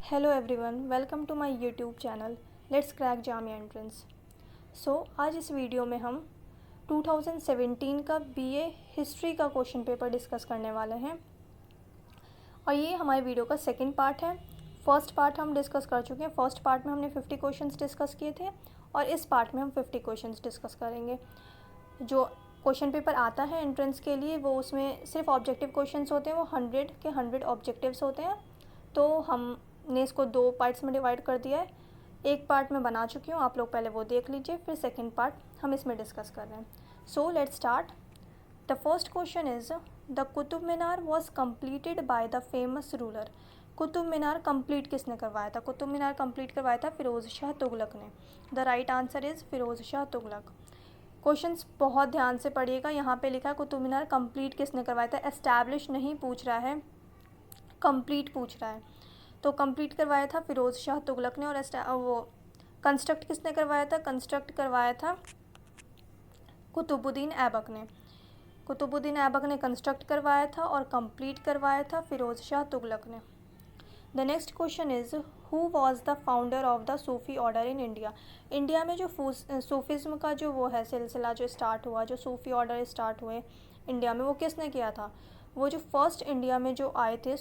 Hello everyone, welcome to my YouTube channel let's crack Jamia entrance. आज इस video में हम 2017 का बीए हिस्ट्री का क्वेश्चन पेपर डिस्कस करने वाले हैं और ये हमारे वीडियो का सेकंड पार्ट है। फर्स्ट पार्ट हम डिस्कस कर चुके हैं। फर्स्ट पार्ट में हमने 50 क्वेश्चंस डिस्कस किए थे और इस पार्ट में हम 50 क्वेश्चंस डिस्कस करेंगे। जो क्वेश्चन पेपर आता है एंट्रेंस के लिए वो उसमें सिर्फ ऑब्जेक्टिव क्वेश्चंस होते हैं, वो 100 के 100 ऑब्जेक्टिव्स होते हैं। तो हमने इसको दो पार्ट्स में डिवाइड कर दिया है। एक पार्ट में बना चुकी हूँ, आप लोग पहले वो देख लीजिए, फिर सेकंड पार्ट हम इसमें डिस्कस कर रहे हैं। So let's start. The first question is the Qutub Minar was completed by the famous ruler. Qutub Minar complete किसने करवाया था? कुतुब मीनार कंप्लीट करवाया था फिरोज़ शाह तुगलक ने। The right answer is Firoz Shah Tughlaq. Questions बहुत ध्यान से पढ़िएगा। यहाँ पे लिखा है कुतुब मीनार कंप्लीट किसने करवाया था। एस्टैब्लिश नहीं पूछ रहा है, कंप्लीट पूछ रहा है। तो कंप्लीट करवाया था फिरोज़ शाह तुगलक ने। और वो कंस्ट्रक्ट किसने करवाया था? कंस्ट्रक्ट करवाया था कुतुबुद्दीन ऐबक ने। कुतुबुद्दीन ऐबक ने कंस्ट्रक्ट करवाया था और कंप्लीट करवाया था फिरोज़ शाह तुगलक ने। The next question is who was the founder of the Sufi order in India. India में जो सूफिज़्म का जो वो है सिलसिला जो स्टार्ट हुआ, जो सूफ़ी ऑर्डर स्टार्ट हुए इंडिया में, वो किसने किया था? वो जो फर्स्ट इंडिया में जो आए थे,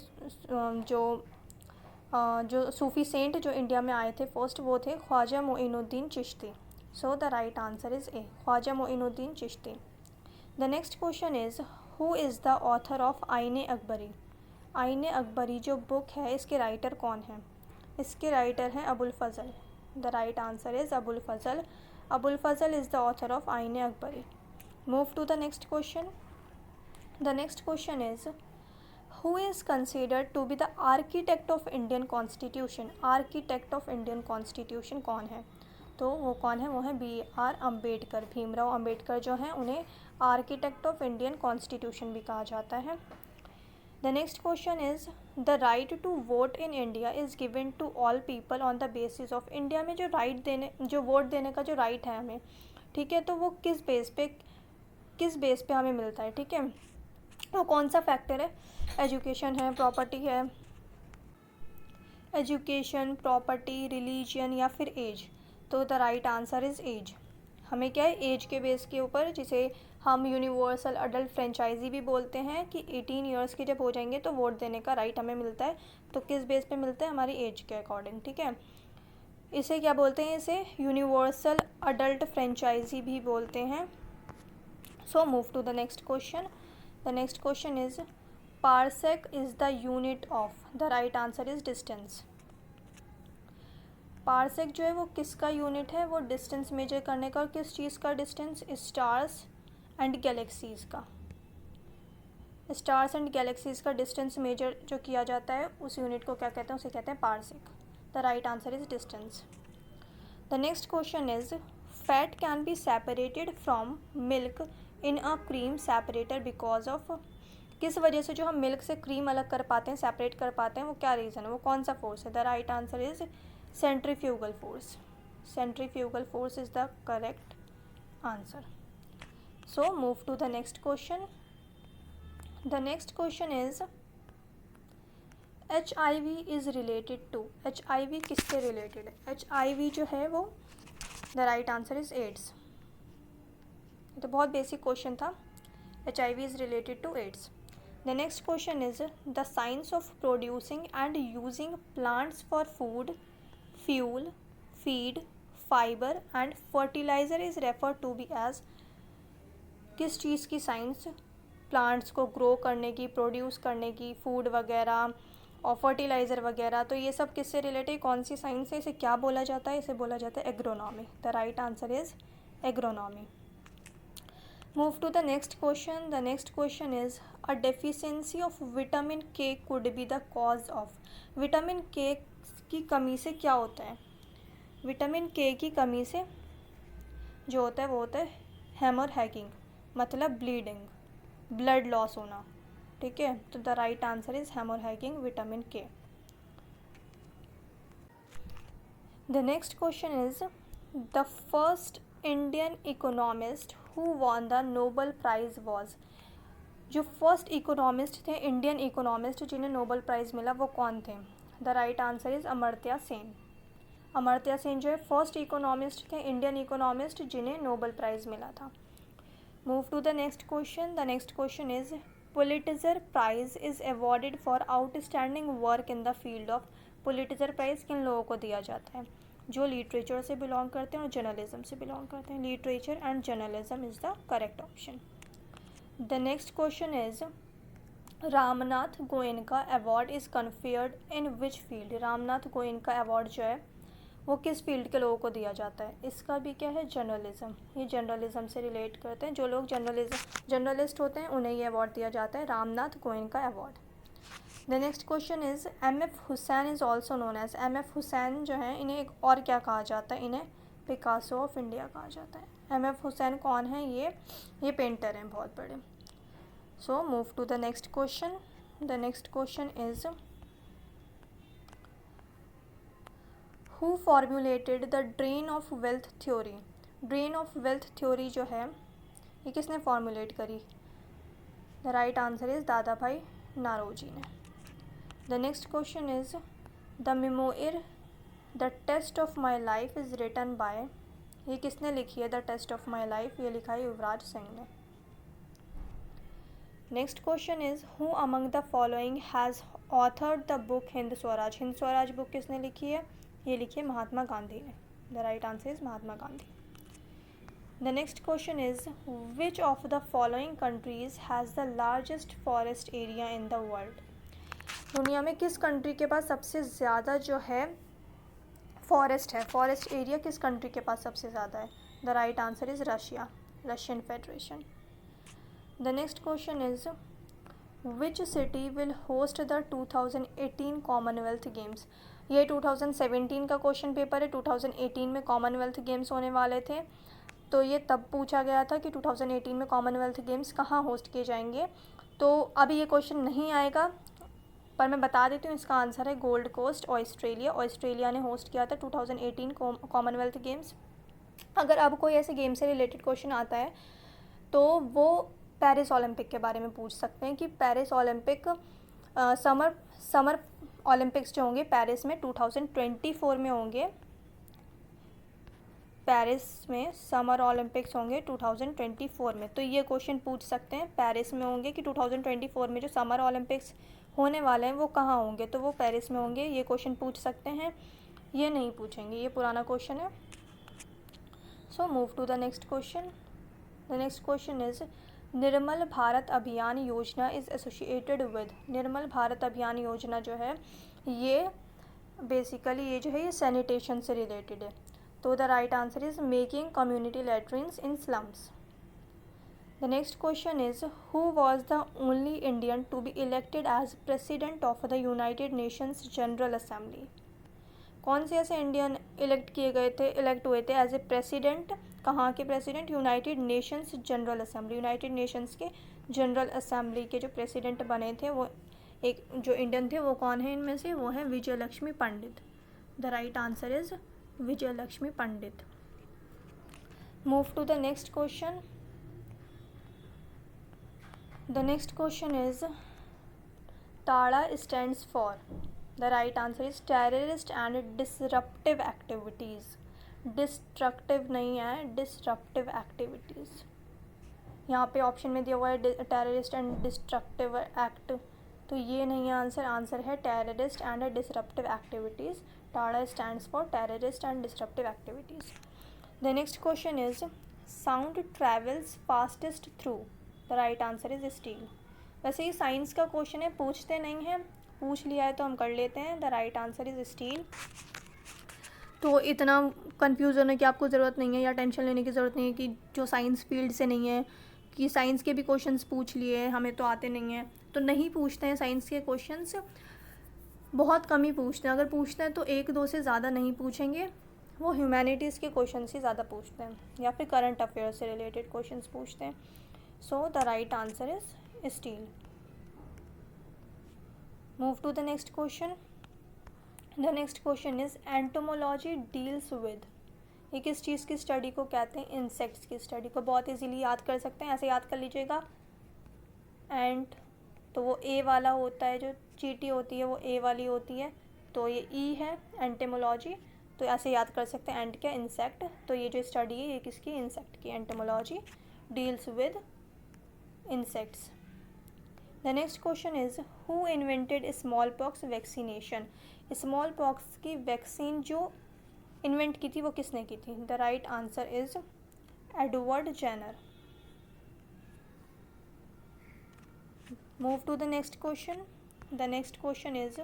जो सूफ़ी सेंट जो इंडिया में आए थे फर्स्ट, वो थे Khwaja Moinuddin Chishti. So the right answer is A, Khwaja Moinuddin Chishti. The next question is who is the author of आईने अकबरी। आईने अकबरी जो बुक है, इसके राइटर कौन है? इसके राइटर हैं Abul Fazal. The right answer is Abul Fazal. Abul Fazal is the author of आईने Akbari. Move to the next question. The next question is who is considered to be the architect of Indian constitution. Architect of Indian constitution कौन है? तो वो कौन है? वो है BR Ambedkar. Bhimrao Ambedkar जो हैं उन्हें आर्किटेक्ट ऑफ इंडियन कॉन्स्टिट्यूशन भी कहा जाता है। The next question is the right to vote in India is given to all people on the basis of. India में जो वोट देने का जो राइट है हमें, ठीक है, तो वो किस बेस पे हमें मिलता है? ठीक है, वो कौन सा फैक्टर है? एजुकेशन है, प्रॉपर्टी है, एजुकेशन, प्रॉपर्टी, रिलीजन या फिर एज? तो the right answer is age. हमें क्या है, एज के बेस के ऊपर, जिसे हम यूनिवर्सल अडल्ट फ्रेंचाइजी भी बोलते हैं, कि 18 ईयर्स के जब हो जाएंगे तो वोट देने का राइट हमें मिलता है। तो किस बेस पे मिलता है? हमारी एज के अकॉर्डिंग। ठीक है, इसे क्या बोलते हैं? इसे यूनिवर्सल अडल्ट फ्रेंचाइजी भी बोलते हैं। So move to the next question. The next question is parsec is the unit of. The right answer is distance. Parsec जो है वो किसका यूनिट है? वो डिस्टेंस मेजर करने का। किस चीज़ का डिस्टेंस? स्टार्स एंड गैलेक्सीज़ का। स्टार्स एंड गैलेक्सीज़ का डिस्टेंस मेजर जो किया जाता है, उस यूनिट को क्या कहते हैं? उसे कहते हैं parsec. The right answer is distance. The next question is fat can be separated from milk in a cream separator because of. किस वजह से जो हम मिल्क से क्रीम अलग कर पाते हैं, सेपरेट कर पाते हैं, वो क्या रीज़न है? वो कौन सा फोर्स है? The right answer is centrifugal force. Centrifugal force is the correct answer. So move to the next question. The next question is HIV is related to. HIV किससे रिलेटेड है? HIV जो है वो, the right answer is AIDS. तो बहुत basic question था। HIV is related to AIDS. The next question is the science of producing and using plants for food, fuel, feed, fibre and fertiliser is refer to be as. किस चीज़ की science? Plants को grow करने की, produce करने की, food वगैरह और फर्टिलाइज़र वगैरह, तो ये सब किससे रिलेटेड? कौन सी साइंस है? इसे क्या बोला जाता है? इसे बोला जाता है agronomy. The right answer is agronomy. Move to the next question. The next question is a deficiency of vitamin K could be the cause of. Vitamin K की कमी से क्या होता है? विटामिन के की कमी से जो होता है वो होता है हेमोरहैगिंग, मतलब ब्लीडिंग, ब्लड लॉस होना। ठीक है, तो the right answer is haemorrhaging vitamin K. The next question is the first Indian economist who won the Nobel prize was. जो फर्स्ट इकोनॉमिस्ट थे, इंडियन इकोनॉमिस्ट जिन्हें नोबल प्राइज़ मिला, वो कौन थे? The right answer is Amartya Sen. Amartya Sen जो है first economist थे, इंडियन इकोनॉमिस्ट, जिन्हें नोबेल प्राइज़ मिला था। Move to the next question. The next question is Pulitzer prize is awarded for outstanding work in the field of. Pulitzer prize किन लोगों को दिया जाता है? जो लिटरेचर से बिलोंग करते हैं और जर्नलिज्म से बिलोंग करते हैं। Literature and journalism is the correct option. The next question is Ramnath Goenka award is conferred in which field. Ramnath Goenka award जो है वो किस फील्ड के लोगों को दिया जाता है? इसका भी क्या है? जर्नलिज्म। ये जर्नलिज्म से रिलेट करते हैं। जो लोग जर्नलिस्ट होते हैं उन्हें ये अवार्ड दिया जाता है, Ramnath Goenka award. The next question is M.F. Hussain is also known as. M.F. Hussain जो है इन्हें एक और क्या कहा जाता है? इन्हें पिकासो ऑफ इंडिया कहा जाता है। M.F. हुसैन कौन है? ये पेंटर हैं बहुत बड़े। So move to the next question. The next question is who formulated the drain of wealth theory. Drain of wealth theory जो है ये किसने फॉर्मुलेट करी? द राइट आंसर इज़ दादा भाई नारोजी ने। The next question is the memoir the test of my life is written by. ये किसने लिखी है? The test of my life ये लिखा है युवराज सिंह ने। Next question is who among the following has authored the book Hind Swaraj. Hind Swaraj book किसने लिखी है? ये लिखी है महात्मा गांधी ने। The right answer is Mahatma Gandhi. The next question is which of the following countries has the largest forest area in the world. दुनिया में किस कंट्री के पास सबसे ज़्यादा जो है फॉरेस्ट है? फॉरेस्ट एरिया किस कंट्री के पास सबसे ज़्यादा है? The right answer is Russia, Russian federation. The next question is which city will host the 2018 Commonwealth games. ये 2017 का क्वेश्चन पेपर है। 2018 में कॉमनवेल्थ गेम्स होने वाले थे, तो ये तब पूछा गया था कि 2018 में कॉमनवेल्थ गेम्स कहाँ होस्ट किए जाएंगे। तो अभी ये क्वेश्चन नहीं आएगा, पर मैं बता देती हूँ इसका आंसर है गोल्ड कोस्ट, ऑस्ट्रेलिया। ऑस्ट्रेलिया ने होस्ट किया था 2018 कॉमनवेल्थ गेम्स। अगर अब कोई ऐसे गेम से रिलेटेड क्वेश्चन आता है तो वो पेरिस ओलंपिक के बारे में पूछ सकते हैं कि पेरिस ओलंपिक समर ओलंपिक्स जो होंगे पेरिस में 2024 में होंगे। पेरिस में समर ओलंपिक्स होंगे 2024 में, तो ये क्वेश्चन पूछ सकते हैं पेरिस में होंगे कि 2024 में जो समर ओलंपिक्स होने वाले हैं वो कहाँ होंगे, तो वो पेरिस में होंगे। ये क्वेश्चन पूछ सकते हैं, ये नहीं पूछेंगे, ये पुराना क्वेश्चन है। So move to the next question. The next question is Nirmal Bharat Abhiyan Yojana is associated with. Nirmal Bharat Abhiyan Yojana जो है ये बेसिकली ये जो है ये सैनिटेशन से रिलेटेड है, तो the right answer is making community latrines in slums. The next question is who was the only Indian to be elected as president of the United Nations General Assembly. कौन से ऐसे Indian elect हुए थे as a president? कहाँ के president? United Nations General assembly. United Nations के general assembly के जो प्रेसिडेंट बने थे वो एक जो इंडियन थे वो कौन है इनमें से? वो है Vijay Lakshmi Pandit. The right answer is Vijay Lakshmi Pandit. Move to the next question. The next question is TADA stands for. The right answer is terrorist and disruptive activities. Destructive नहीं है, डिसरप्टिव एक्टिविटीज़। यहाँ पे ऑप्शन में दिया हुआ है टेररिस्ट एंड डिस्ट्रक्टिव एक्ट, तो ये नहीं है आंसर। आंसर है terrorist and disruptive activities. Ta-da stands for terrorist and disruptive activities. The next question is sound travels fastest through. The right answer is steel. वैसे ये साइंस का question है, पूछते नहीं हैं, पूछ लिया है तो हम कर लेते हैं। The right answer is steel. तो इतना कंफ्यूज होने की आपको ज़रूरत नहीं है या टेंशन लेने की ज़रूरत नहीं है कि जो साइंस फील्ड से नहीं है कि साइंस के भी क्वेश्चंस पूछ लिए, हमें तो आते नहीं हैं। तो नहीं पूछते हैं साइंस के क्वेश्चंस, बहुत कम ही पूछते हैं। अगर पूछते हैं तो एक दो से ज़्यादा नहीं पूछेंगे, वो ह्यूमैनिटीज़ के क्वेश्चन ही ज़्यादा पूछते हैं या फिर करंट अफेयर से रिलेटेड क्वेश्चंस पूछते हैं। So the right answer is steel. Move to the next question. The next question is entomology deals with. ये किस चीज़ की स्टडी को कहते हैं? इंसेक्ट्स की स्टडी को। बहुत इजीली याद कर सकते हैं, ऐसे याद कर लीजिएगा। एंट तो वो ए वाला होता है, जो चींटी होती है वो ए वाली होती है। तो ये ई है एंटेमोलॉजी, तो ऐसे याद कर सकते हैं। एंट क्या, इंसेक्ट, तो ये जो स्टडी है ये किसकी, इंसेक्ट की। Entomology deals with insects. The next question is who invented smallpox vaccination. Smallpox की वैक्सीन जो इन्वेंट की थी वो किसने की थी? The right answer is Edward Jenner. Move to the next question. The next question is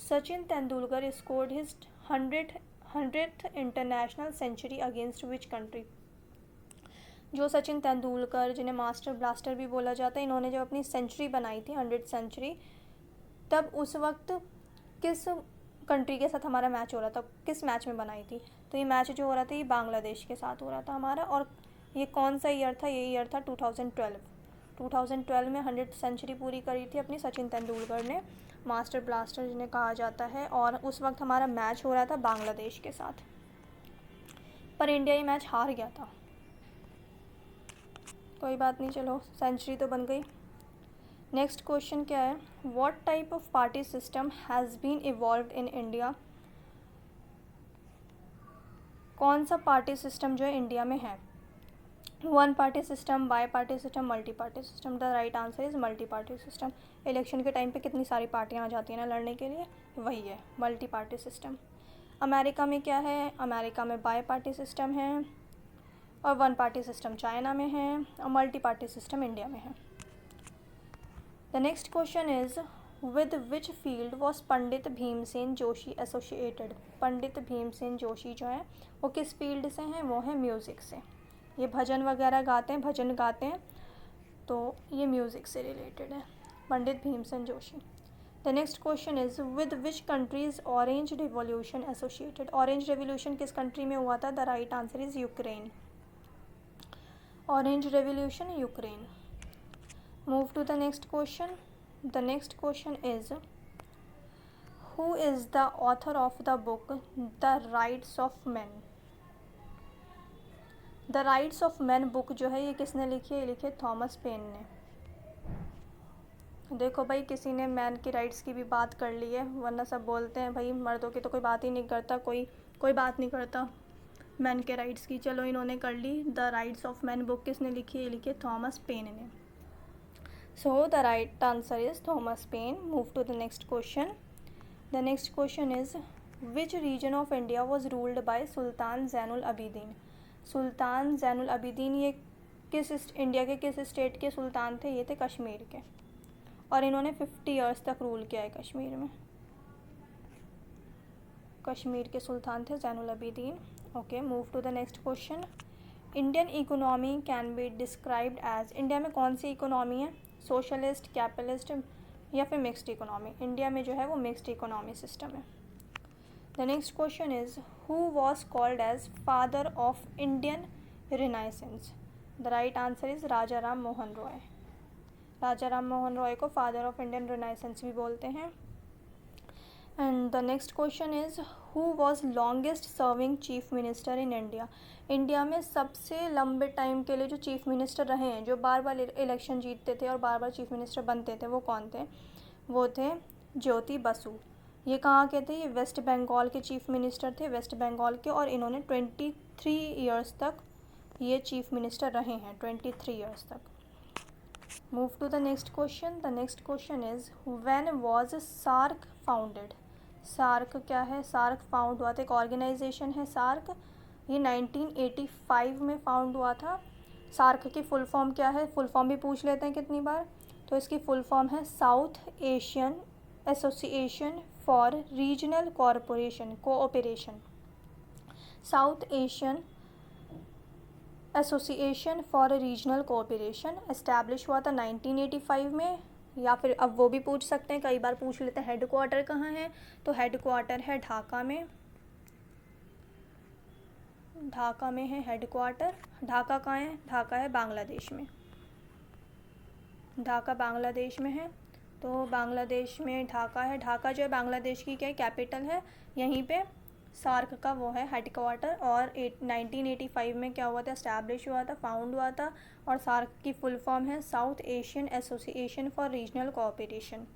Sachin Tendulkar scored his 100th international century against which country. जो सचिन तेंदुलकर, जिन्हें मास्टर ब्लास्टर भी बोला जाता है, इन्होंने जब अपनी सेंचुरी बनाई थी 100th सेंचुरी, तब उस वक्त किस कंट्री के साथ हमारा मैच हो रहा था, किस मैच में बनाई थी? तो ये मैच जो हो रहा था ये बांग्लादेश के साथ हो रहा था हमारा। और ये कौन सा ईयर था? ये ईयर था 2012। 2012 में 100th सेंचुरी पूरी करी थी अपनी सचिन तेंदुलकर ने, मास्टर ब्लास्टर जिन्हें कहा जाता है। और उस वक्त हमारा मैच हो रहा था बांग्लादेश के साथ, पर इंडिया ये मैच हार गया था। कोई बात नहीं, चलो सेंचुरी तो बन गई। नेक्स्ट क्वेश्चन क्या है? What type of party system has been evolved in India. कौन सा पार्टी सिस्टम जो है इंडिया में है? One party system, bi party system, multi party system. The right answer is multi party system. Election के time पे कितनी सारी पार्टियां आ जाती हैं ना लड़ने के लिए, वही है मल्टी पार्टी सिस्टम। अमेरिका में क्या है? अमेरिका में बाई पार्टी सिस्टम है, और वन पार्टी सिस्टम चाइना में है, और मल्टी पार्टी सिस्टम इंडिया में है। The next question is with which field was Pandit Bhimsen Joshi associated. Pandit Bhimsen Joshi जो हैं वो किस फील्ड से हैं? वो है म्यूज़िक से। ये भजन वगैरह गाते हैं, भजन गाते हैं, तो ये म्यूज़िक से रिलेटेड है, Pandit Bhimsen Joshi. The next question is with which countries orange revolution associated. Orange revolution किस कंट्री में हुआ था? The right answer is Ukraine. Orange revolution Ukraine. Move to the next question. The next question is who is the author of the book the rights of man. The rights of man book जो है ये किसने लिखी है? ये लिखी है Thomas Paine ने। देखो भाई, किसी ने मैन की राइट्स की भी बात कर ली है, वरना सब बोलते हैं भाई मर्दों की तो कोई बात ही नहीं करता, कोई बात नहीं करता मैन के राइट्स की। चलो इन्होंने कर ली। The rights of man book किसने लिखी है? ये लिखी है थॉमस पेन ने। So the right answer is Thomas Paine. Move to the next question. The next question is which region of India was ruled by Sultan Zainul Abidin. Sultan Zainul Abidin ये इंडिया के किस स्टेट के सुल्तान थे? ये थे कश्मीर के, और इन्होंने 50 ईयर्स तक रूल किया है कश्मीर में। कश्मीर के सुल्तान थे Zainul Abidin. Okay, move to the next question. Indian economy can be described as. India में कौन सी इकोनॉमी है? सोशलिस्ट, कैपिटलिस्ट या फिर मिक्स्ड इकोनॉमी? इंडिया में जो है वो मिक्स्ड इकोनॉमी सिस्टम है। The next question is who was called as father of Indian renaissance. The right answer is Raja Ram Mohan Roy. Raja Ram Mohan Roy को फादर ऑफ इंडियन रिनाइसेंस भी बोलते हैं। And the next question is who was longest serving chief minister in India. India में सबसे लंबे time के लिए जो चीफ मिनिस्टर रहे हैं, जो बार बार इलेक्शन जीतते थे और बार बार चीफ मिनिस्टर बनते थे, वो कौन थे? वो थे ज्योति बसु। ये कहाँ के थे? ये वेस्ट बंगाल के चीफ मिनिस्टर थे, वेस्ट बंगाल के, और इन्होंने 23 ईयर्स तक ये चीफ मिनिस्टर रहे हैं, 23 ईयर्स तक। Move to the next question. The next question is when was SAARC founded. SAARC क्या है? सार्क फाउंड हुआ था, एक ऑर्गेनाइजेशन है सार्क। ये 1985 में फाउंड हुआ था। सार्क की फुल फॉर्म क्या है? फुल फॉर्म भी पूछ लेते हैं कितनी बार। तो इसकी फुल फॉर्म है south Asian association for regional cooperation. South Asian association for regional cooperation establish हुआ था 1985 में। या फिर अब वो भी पूछ सकते हैं, कई बार पूछ लेते हैं हेडक्वार्टर कहाँ है? तो हेडक्वार्टर है ढाका में। ढाका में है हेडक्वार्टर। ढाका कहाँ है? ढाका है बांग्लादेश में। ढाका बांग्लादेश में है, तो बांग्लादेश में ढाका है। ढाका जो है बांग्लादेश की क्या कैपिटल है, यहीं पे सार्क का वो है हेडक्वार्टर। और 1985 में क्या हुआ था? इस्टेब्लिश हुआ था, फाउंड हुआ था। और सार्क की फुल फॉर्म है south Asian association for regional cooperation.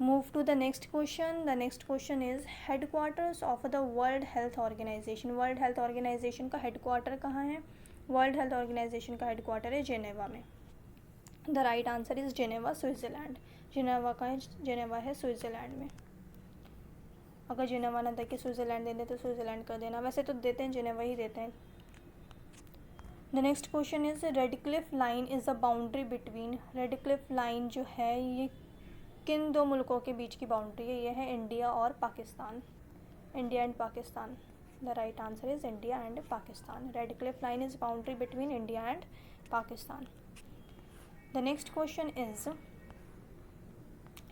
Move to the next question. The next question is headquarters of the world health organization. World health organization का हेडक्वार्टर कहाँ है? वर्ल्ड हेल्थ ऑर्गेनाइजेशन का headquarter है Geneva में. The right answer is Geneva, Switzerland. Geneva का है, Geneva है Switzerland में. अगर जेनेवा ना दे के स्विट्ज़रलैंड दे दे तो स्विट्ज़रलैंड कर देना, वैसे तो देते हैं जेनेवा ही देते हैं. The next question is Radcliffe line is the boundary between. Radcliffe line जो है ये किन दो मुल्कों के बीच की बाउंड्री है? ये है इंडिया और Pakistan. India and Pakistan. The right answer is India and Pakistan. Radcliffe line is boundary between India and Pakistan. The next question is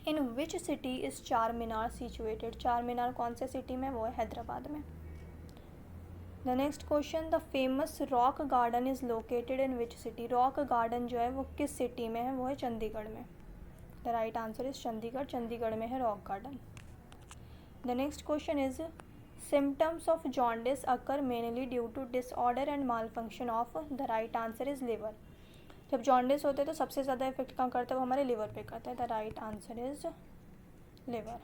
in which city is Char Minar situated. चार मीनार कौन से सिटी में? वो है हैदराबाद में. The next question the famous rock garden is located in which city. Rock garden जो है वो किस सिटी में है? वो है चंडीगढ़ में. The right answer is Chandigarh. Chandigarh में है rock garden. The next question is symptoms of jaundice occur mainly due to disorder and malfunction of. The right answer is liver. जब जॉन्डिस होते हैं तो सबसे ज़्यादा इफेक्ट कहाँ करता है? वो हमारे लिवर पे करता है. The right answer is liver.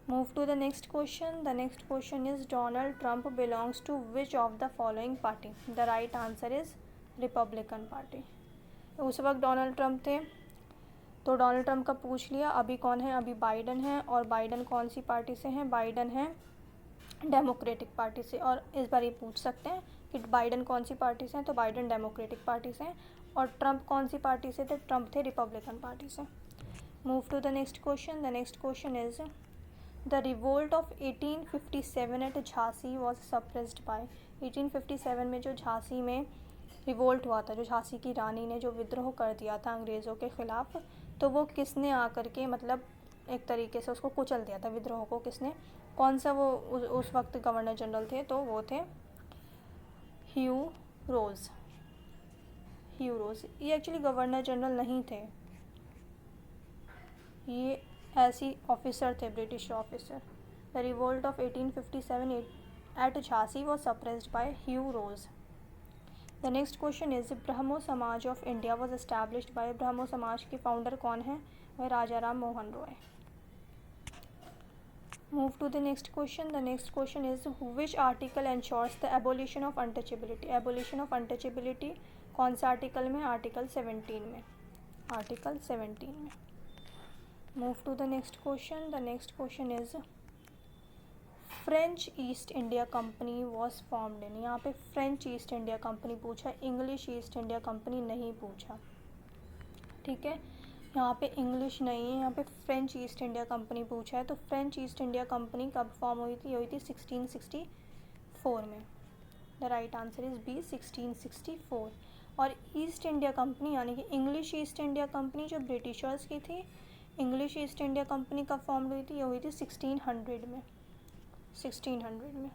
Move to the next question. The next question is Donald Trump belongs to which of the following party. The right answer is Republican party. उस वक्त डोनाल्ड ट्रंप थे तो Donald Trump का पूछ लिया. अभी कौन है? अभी बाइडन है. और बाइडन कौन सी पार्टी से हैं? बाइडन है डेमोक्रेटिक पार्टी से. और इस बार ये पूछ सकते हैं कि बाइडन कौन सी पार्टी से हैं, तो बाइडन डेमोक्रेटिक पार्टी से हैं. और ट्रंप कौन सी पार्टी से थे? ट्रंप थे रिपब्लिकन पार्टी से. Move to the next question. The next question is the revolt of 1857 at Jhansi was suppressed by. 1857 में जो झांसी में रिवोल्ट हुआ था, जो झांसी की रानी ने जो विद्रोह कर दिया था अंग्रेज़ों के ख़िलाफ़, तो वो किसने आकर के मतलब एक तरीके से उसको कुचल दिया था विद्रोह को? किसने? कौन सा वो उस वक्त गवर्नर जनरल थे? तो वो थे ह्यू रोज़. ह्यू रोज़. ये एक्चुअली गवर्नर जनरल नहीं थे, ये ऐसी ऑफिसर थे, British officer. The revolt of 1857 at Jhansi was suppressed by Hugh Rose. The next question is Brahmo Samaj of India was established by. Brahmo Samaj के फाउंडर कौन है? वह Raja Ram Mohan Roy. Move to the next question. The next question is which article ensures the abolition of untouchability. Abolition of untouchability कौन सा article में? Article 17 में. Article 17 में. Move to the next question. The next question is French East India company was formed in. यहाँ पे French East India company पूछा, English East India company नहीं पूछा. ठीक है, यहाँ पे इंग्लिश नहीं है, यहाँ पे फ्रेंच ईस्ट इंडिया कंपनी पूछा है. तो फ्रेंच ईस्ट इंडिया कंपनी कब फॉर्म हुई थी? हुई थी 1664 में. The right answer is B, 1664. और ईस्ट इंडिया कंपनी यानी कि इंग्लिश ईस्ट इंडिया कंपनी जो ब्रिटिशर्स की थी, इंग्लिश ईस्ट इंडिया कंपनी कब फॉर्म हुई थी? ये हुई थी 1600 में. 1600 में.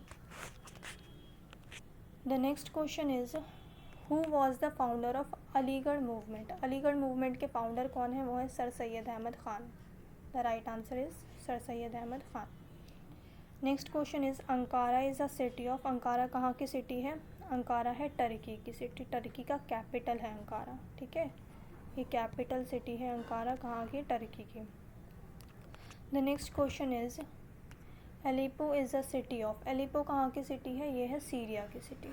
The next question is who was the founder of Aligarh movement. Aligarh movement के फाउंडर कौन है? वो है sir Syed Ahmad Khan. The right answer is sir Syed Ahmad Khan. Next question is Ankara is a city of. Ankara कहाँ की सिटी है? अंकारा है टर्की की सिटी. टर्की का कैपिटल है अंकारा. ठीक है, ये कैपिटल सिटी है अंकारा. कहाँ की? टर्की की. The next question is Aleppo is a city of. Aleppo कहाँ की सिटी है? ये है सीरिया की सिटी.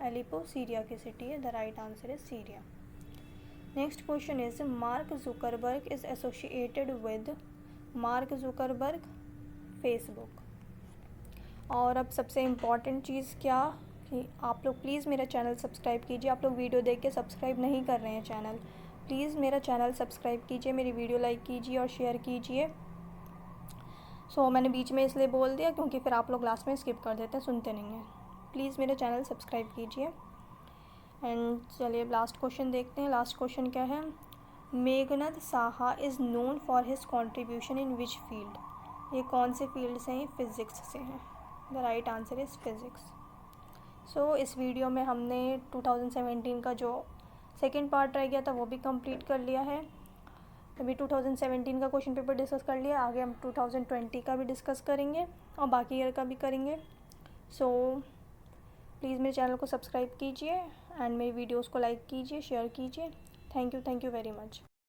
एलिपो सीरिया की सिटी है. The right answer is Syria. Next question is Mark Zuckerberg is associated with. Mark Zuckerberg Facebook. और अब सबसे इम्पॉर्टेंट चीज़ क्या कि आप लोग प्लीज़ मेरा चैनल सब्सक्राइब कीजिए. आप लोग वीडियो देख के सब्सक्राइब नहीं कर रहे हैं चैनल, प्लीज़ मेरा चैनल सब्सक्राइब कीजिए, मेरी वीडियो लाइक कीजिए और शेयर कीजिए. मैंने बीच में इसलिए बोल दिया क्योंकि फिर आप लोग लास्ट में स्किप कर देते हैं, सुनते नहीं हैं. प्लीज़ मेरा चैनल सब्सक्राइब कीजिए. एंड चलिए लास्ट क्वेश्चन देखते हैं. लास्ट क्वेश्चन क्या है? Meghnad Saha is known for his contribution in which field. ये कौन से फील्ड से हैं? फिज़िक्स से हैं. The right answer is physics. इस वीडियो में हमने 2017 का जो सेकेंड पार्ट रह गया था वो भी कंप्लीट कर लिया है. अभी 2017 का क्वेश्चन पेपर डिस्कस कर लिया, आगे हम 2020 का भी डिस्कस करेंगे और बाकी ईयर का भी करेंगे. प्लीज़ मेरे चैनल को सब्सक्राइब कीजिए एंड मेरी वीडियोस को लाइक कीजिए, शेयर कीजिए. Thank you very much.